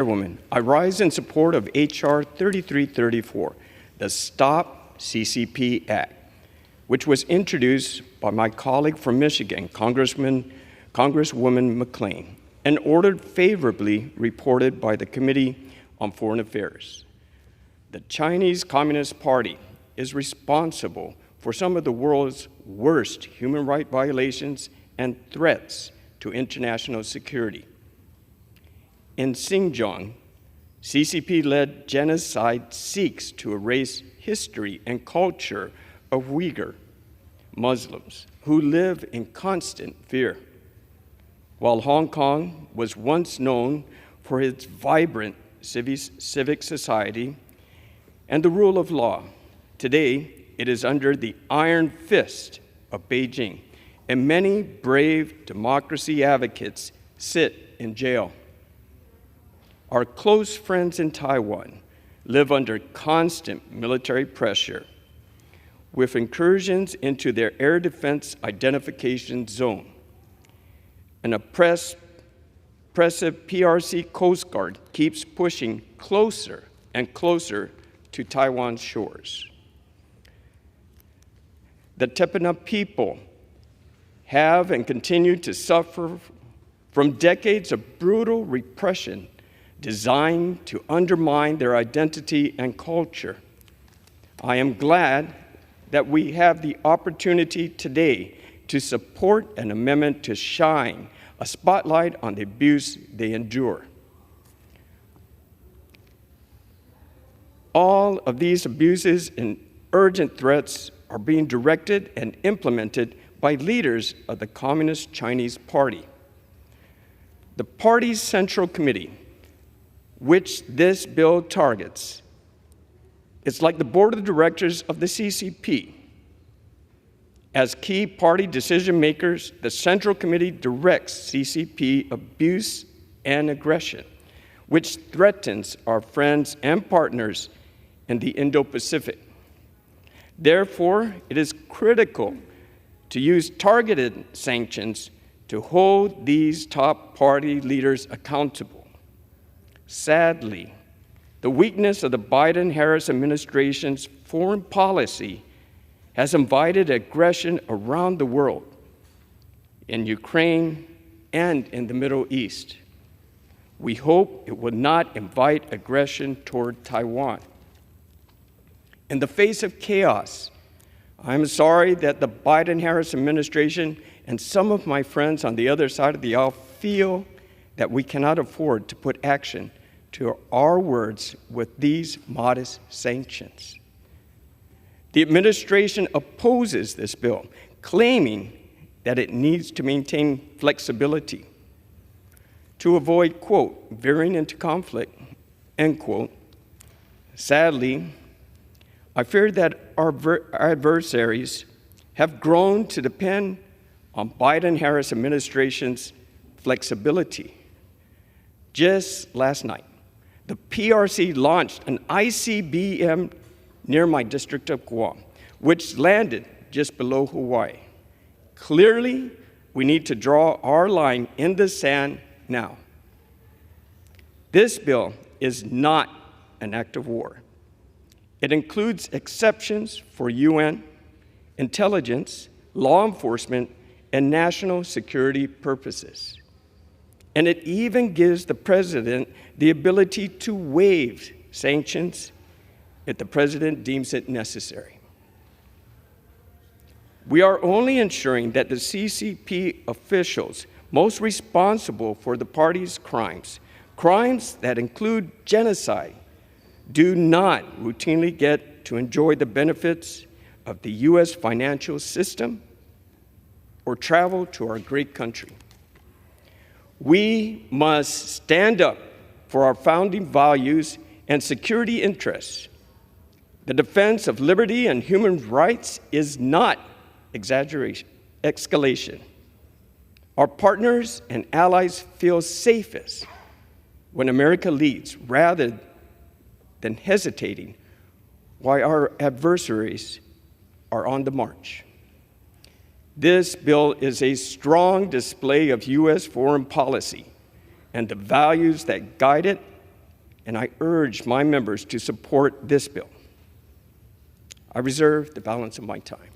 Chairwoman, I rise in support of H.R. 3334, the Stop CCP Act, which was introduced by my colleague from Michigan, Congresswoman McClain, and ordered favorably reported by the Committee on Foreign Affairs. The Chinese Communist Party is responsible for some of the world's worst human rights violations and threats to international security. In Xinjiang, CCP-led genocide seeks to erase history and culture of Uyghur Muslims who live in constant fear. While Hong Kong was once known for its vibrant civic society and the rule of law, today it is under the iron fist of Beijing, and many brave democracy advocates sit in jail. Our close friends in Taiwan live under constant military pressure, with incursions into their air defense identification zone. An oppressive PRC Coast Guard keeps pushing closer and closer to Taiwan's shores. The Tepana people have and continue to suffer from decades of brutal repression designed to undermine their identity and culture. I am glad that we have the opportunity today to support an amendment to shine a spotlight on the abuse they endure. All of these abuses and urgent threats are being directed and implemented by leaders of the Communist Chinese Party. The party's Central Committee, which this bill targets, is like the board of directors of the CCP. As key party decision makers, the Central Committee directs CCP abuse and aggression, which threatens our friends and partners in the Indo-Pacific. Therefore, it is critical to use targeted sanctions to hold these top party leaders accountable. Sadly, the weakness of the Biden-Harris administration's foreign policy has invited aggression around the world, in Ukraine and in the Middle East. We hope it will not invite aggression toward Taiwan. In the face of chaos, I'm sorry that the Biden-Harris administration and some of my friends on the other side of the aisle feel that we cannot afford to put action to our words with these modest sanctions. The administration opposes this bill, claiming that it needs to maintain flexibility to avoid, quote, veering into conflict, end quote. Sadly, I fear that our adversaries have grown to depend on Biden-Harris administration's flexibility. Just last night, the PRC launched an ICBM near my district of Guam, which landed just below Hawaii. Clearly, we need to draw our line in the sand now. This bill is not an act of war. It includes exceptions for UN, intelligence, law enforcement, and national security purposes. And it even gives the president the ability to waive sanctions if the president deems it necessary. We are only ensuring that the CCP officials most responsible for the party's crimes that include genocide, do not routinely get to enjoy the benefits of the U.S. financial system or travel to our great country. We must stand up for our founding values and security interests. The defense of liberty and human rights is not escalation. Our partners and allies feel safest when America leads rather than hesitating while our adversaries are on the march. This bill is a strong display of U.S. foreign policy and the values that guide it and I urge my members to support this bill. I reserve the balance of my time.